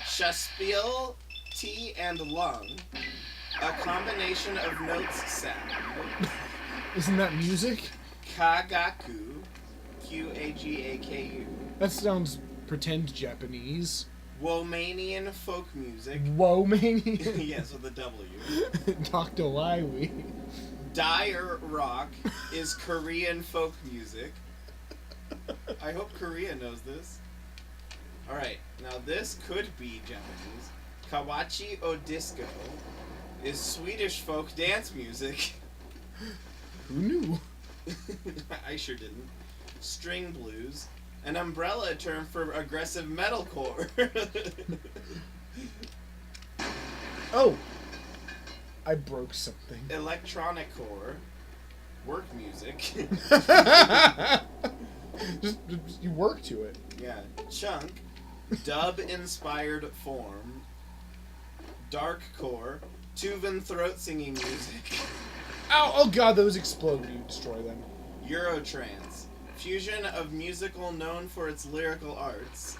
Shaspiel, T, and lung. A combination of notes sound. Isn't that music? Kagaku, Qagaku. That sounds pretend Japanese. Womanian folk music. Womanian. Yes, with a W. Dr. Liwi. Dire rock is Korean folk music. I hope Korea knows this. Alright, now this could be Japanese. Kawachi o disco is Swedish folk dance music. Who knew? I sure didn't. String blues, an umbrella term for aggressive metalcore. Oh! I broke something. Electronic core, work music. just you work to it. Yeah. Chunk, dub-inspired form. Darkcore, Tuvan throat singing music. Ow! Oh god, those explode when you destroy them. Eurotrance, fusion of musical known for its lyrical arts.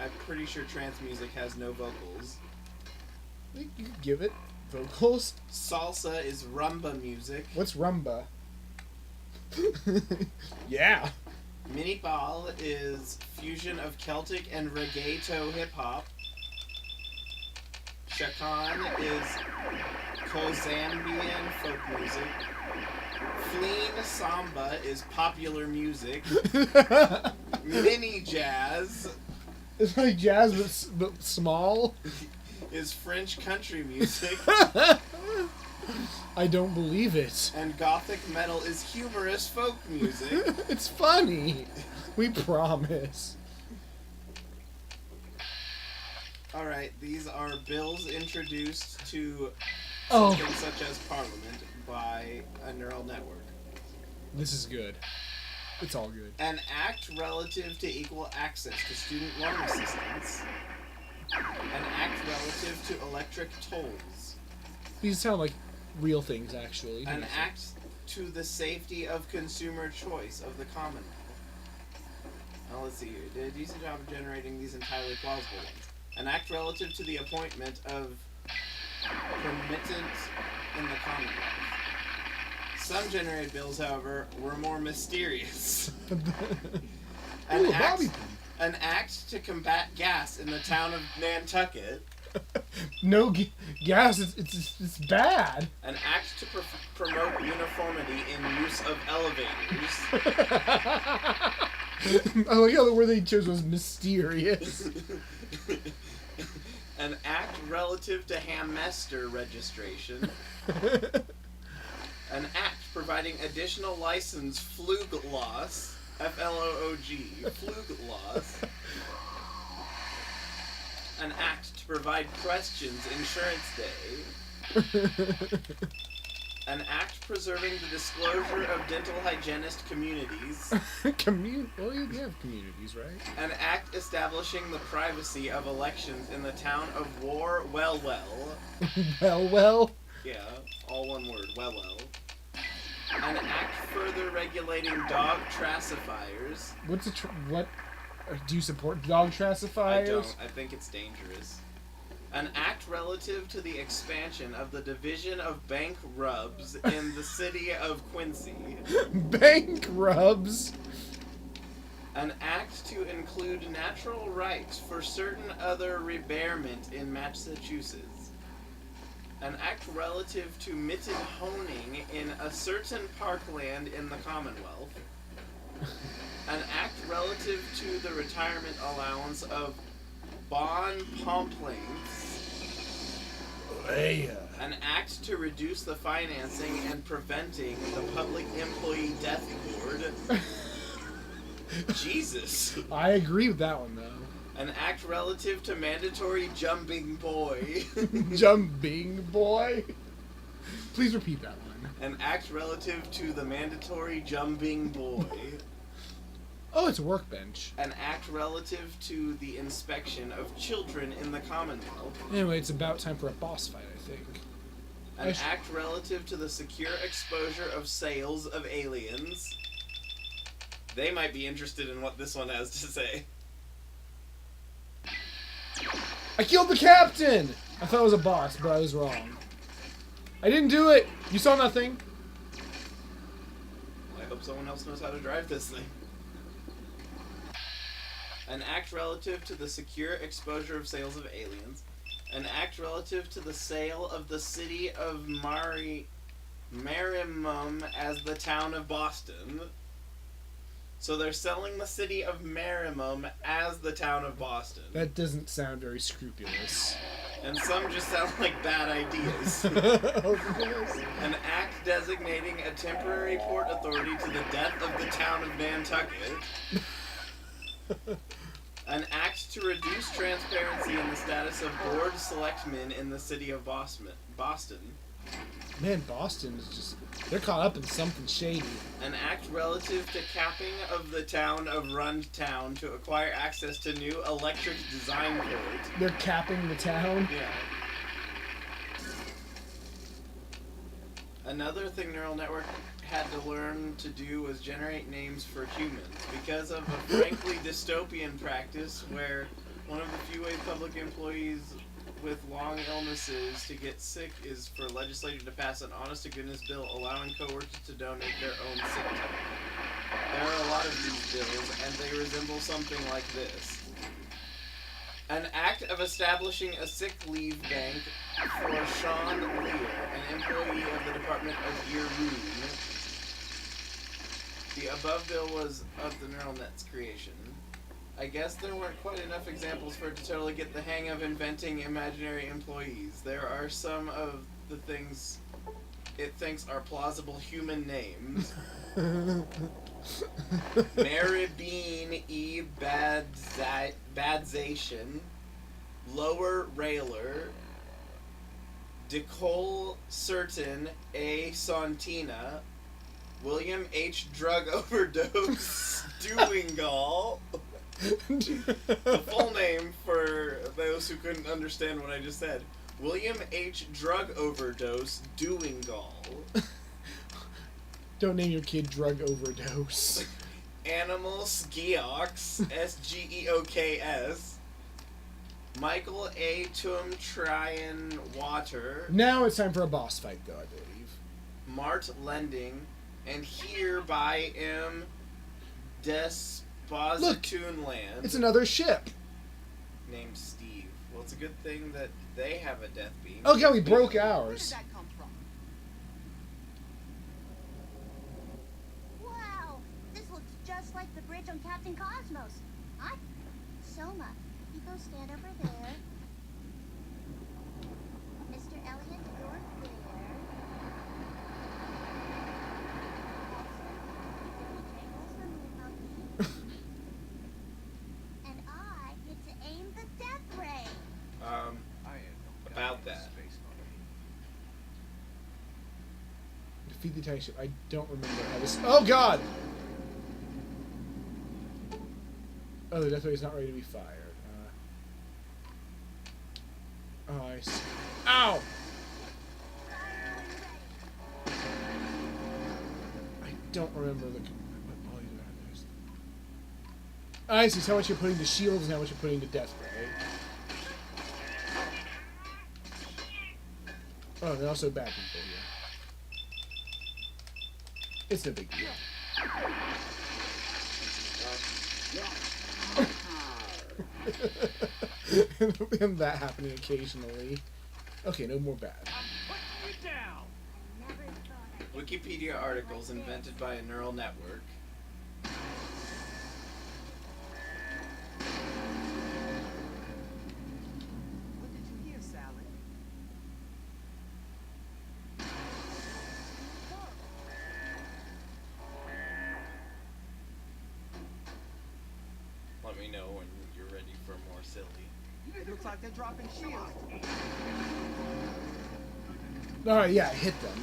I'm pretty sure trance music has no vocals. You could give it vocals. Salsa is rumba music. What's rumba? Yeah. Minipal is fusion of Celtic and reggaeton hip-hop. Shakan is Kozambian folk music. Fleen samba is popular music. Mini jazz It's like jazz but small. is French country music. I don't believe it. And gothic metal is humorous folk music. It's funny. We promise. Alright, these are bills introduced to Oh, something such as Parliament by a neural network. this is good. It's all good. An act relative to equal access to student loan assistance. An act relative to electric tolls. These sound like real things, actually. An act to the safety of consumer choice of the Commonwealth. Now let's see here. Did a decent job of generating these entirely plausible ones. An act relative to the appointment of permittant in the Commonwealth. Some generated bills, however, were more mysterious. Ooh, a bobby pin. An act to combat gas in the town of Nantucket. No gas. It's bad. An act to promote uniformity in use of elevators. I like how the word they chose was mysterious. An act relative to hamester registration. An act providing additional license flug loss. F-L-O-O-G. Flug loss. An act to provide questions insurance day. An act preserving the disclosure of dental hygienist communities. Well, you have communities, right? An act establishing the privacy of elections in the town of Well. Well. Yeah, all one word, Well. An act further regulating dog tracifiers. What? Do you support dog tracifiers? I don't. I think it's dangerous. An act relative to the expansion of the division of bank rubs in the city of Quincy. Bank rubs. An act to include natural rights for certain other rebearment in Massachusetts. An act relative to mitted honing in a certain parkland in the Commonwealth. An act relative to the retirement allowance of Bon Pomplaints. An act to reduce the financing and preventing the Public Employee Death Board. Jesus. I agree with that one, though. An act relative to mandatory jumping boy. Jumping boy? Please repeat that one. An act relative to the mandatory jumping boy. Oh, it's a workbench. An act relative to the inspection of children in the Commonwealth. Anyway, it's about time for a boss fight, I think. An act relative to the secure exposure of sales of aliens. They might be interested in what this one has to say. I killed the captain! I thought it was a boss, but I was wrong. I didn't do it! You saw nothing? I hope someone else knows how to drive this thing. An act relative to the secure exposure of sales of aliens. An act relative to the sale of the city of Marimum as the town of Boston. So they're selling the city of Marimum as the town of Boston. That doesn't sound very scrupulous. And some just sound like bad ideas. An act designating a temporary port authority to the death of the town of Nantucket. An act to reduce transparency in the status of board selectmen in the city of Boston. Man, Boston is just... They're caught up in something shady. An act relative to capping of the town of Rund Town to acquire access to new electric design code. They're capping the town? Yeah. Another thing Neural Network had to learn to do was generate names for humans because of a frankly dystopian practice where one of the few ways public employees with long illnesses to get sick is for legislature to pass an honest-to-goodness bill allowing coworkers to donate their own sick time. There are a lot of these bills, and they resemble something like this. An act of establishing a sick leave bank for Sean Lear, an employee of the Department of Irun. The above bill was of the neural net's creation. I guess there weren't quite enough examples for it to totally get the hang of inventing imaginary employees. There are some of the things it thinks are plausible human names. Maribine E. Badzation, Lower Railer, Decole Certain A. Santina, William H. Drug Overdose Dewingal. The full name, for those who couldn't understand what I just said, William H. Drug Overdose Dewingal. Don't name your kid Drug Overdose. Animal Sgeoks, Sgeoks. Michael A. Tum Tryon Water. Now it's time for a boss fight, though, I believe. Mart Lending. And hereby am Despositoonland. It's another ship. Named Steve. Well, it's a good thing that they have a death beam. Okay, we broke Where did ours. that come from? Wow, this looks just like the bridge on Captain Cosmos. Hi, Soma. You go stand over there. Mr. Elliot, you're there. And I get to aim the death ray. About that. Defeat the tiny ship. I don't remember how this... Oh, God! Oh, the death ray is not ready to be fired. Oh, I see. Ow! I don't remember the... I see. It's how much you're putting to shields and how much you're putting to death ray. Oh, they're also bad people here. It's no big deal. And that happening occasionally. Okay, no more bad. Never thought I'd Wikipedia articles invented by a neural network. What did you hear, Sally? Let me know when you're ready for more silly. It looks like they're dropping shields. Alright, yeah, hit them.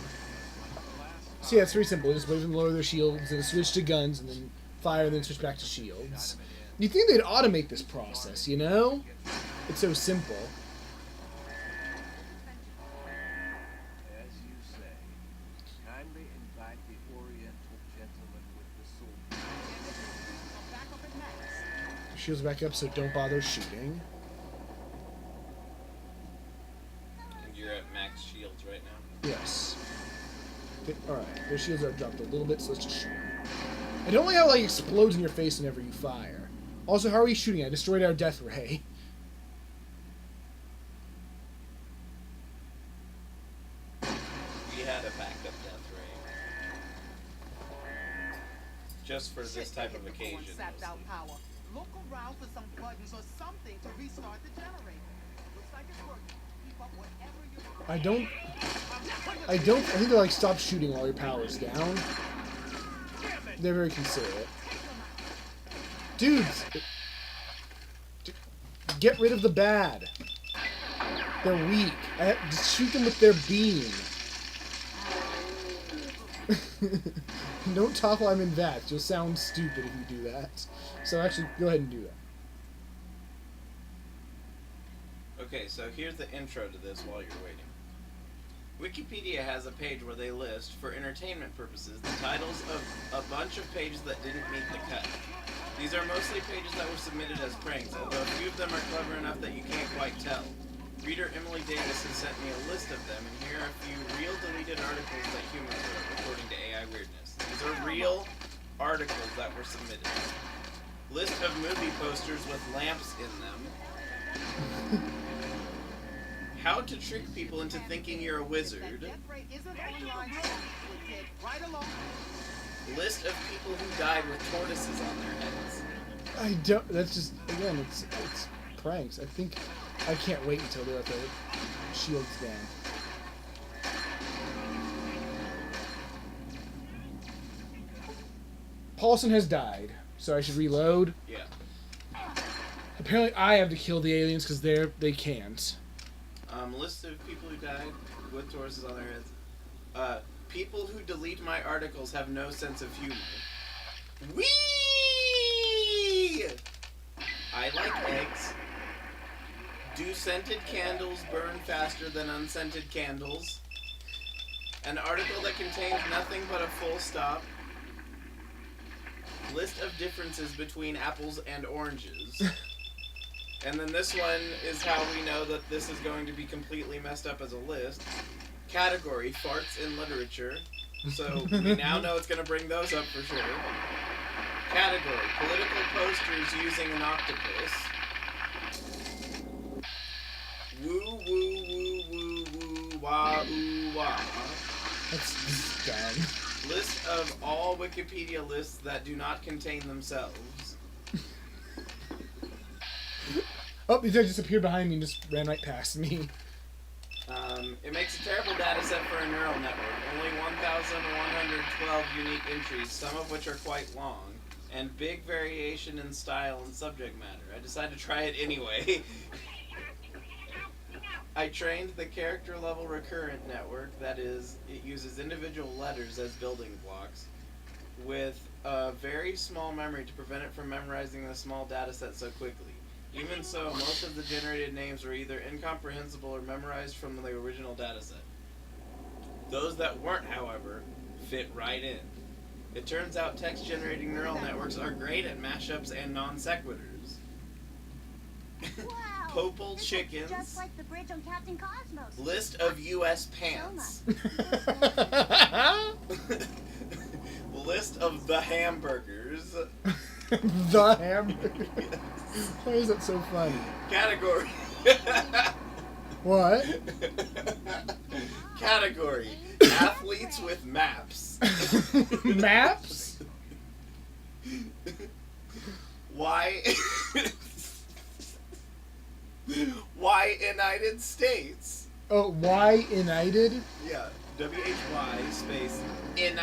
So yeah, it's very simple. Just wave them lower their shields, and switch to guns, and then fire, and then switch back to shields. You'd think they'd automate this process, you know? It's so simple. As you say, kindly invite the Oriental gentleman with the sword. Back up at max. Shields back up, so don't bother shooting. right now. Yes. Alright, their shields are dropped a little bit, so let's just shoot. I don't like how it like explodes in your face whenever you fire. Also, how are we shooting? I destroyed our death ray. We had a backup death ray. Just for this Shit, type they of hit the core and occasion. sapped out mostly. power. Look around for some buttons or something to restart the generator. Looks like it's working. Keep up whatever you're doing. I think they're like, stop shooting while your power's down. They're very considerate. Dudes! Get rid of the bad. They're weak. Just shoot them with their beam. Don't talk while I'm in that. You'll sound stupid if you do that. So actually, go ahead and do that. Okay, so here's the intro to this while you're waiting. Wikipedia has a page where they list, for entertainment purposes, the titles of a bunch of pages that didn't meet the cut. These are mostly pages that were submitted as pranks, although a few of them are clever enough that you can't quite tell. Reader Emily Davis has sent me a list of them, and here are a few real deleted articles that humans wrote, according to AI Weirdness. These are real articles that were submitted. List of movie posters with lamps in them. How to trick people into thinking you're a wizard. That death ray isn't online. We'll get right along. List of people who died with tortoises on their heads. I don't. That's just again. It's pranks. I can't wait until they're at the shields down. Paulson has died, so I should reload. Yeah. Apparently, I have to kill the aliens because they can't. List of people who died with tortoises on their heads. People who delete my articles have no sense of humor. Whee! I like eggs. Do scented candles burn faster than unscented candles? An article that contains nothing but a full stop. List of differences between apples and oranges. And then this one is how we know that this is going to be completely messed up as a list. Category, farts in literature. So we now know it's going to bring those up for sure. Category, political posters using an octopus. Woo, woo, woo, woo, woo, wah, ooh, wah. That's dumb. List of all Wikipedia lists that do not contain themselves. Oh, these guys just appeared behind me and just ran right past me. It makes a terrible data set for a neural network. Only 1,112 unique entries, some of which are quite long, and big variation in style and subject matter. I decided to try it anyway. I trained the character level recurrent network, that is, it uses individual letters as building blocks, with a very small memory to prevent it from memorizing the small data set so quickly. Even so, most of the generated names were either incomprehensible or memorized from the original dataset. Those that weren't, however, fit right in. It turns out text-generating neural networks are great at mashups and non sequiturs. Wow. Popal This chickens. looks just like the bridge on Captain Cosmos. List of U.S. pants. List of the hamburgers. The hamburger. Why is that so funny? Category. What? Category. Athletes with maps. Maps? Why? Why United States? Oh, why United? Yeah. WHY space United.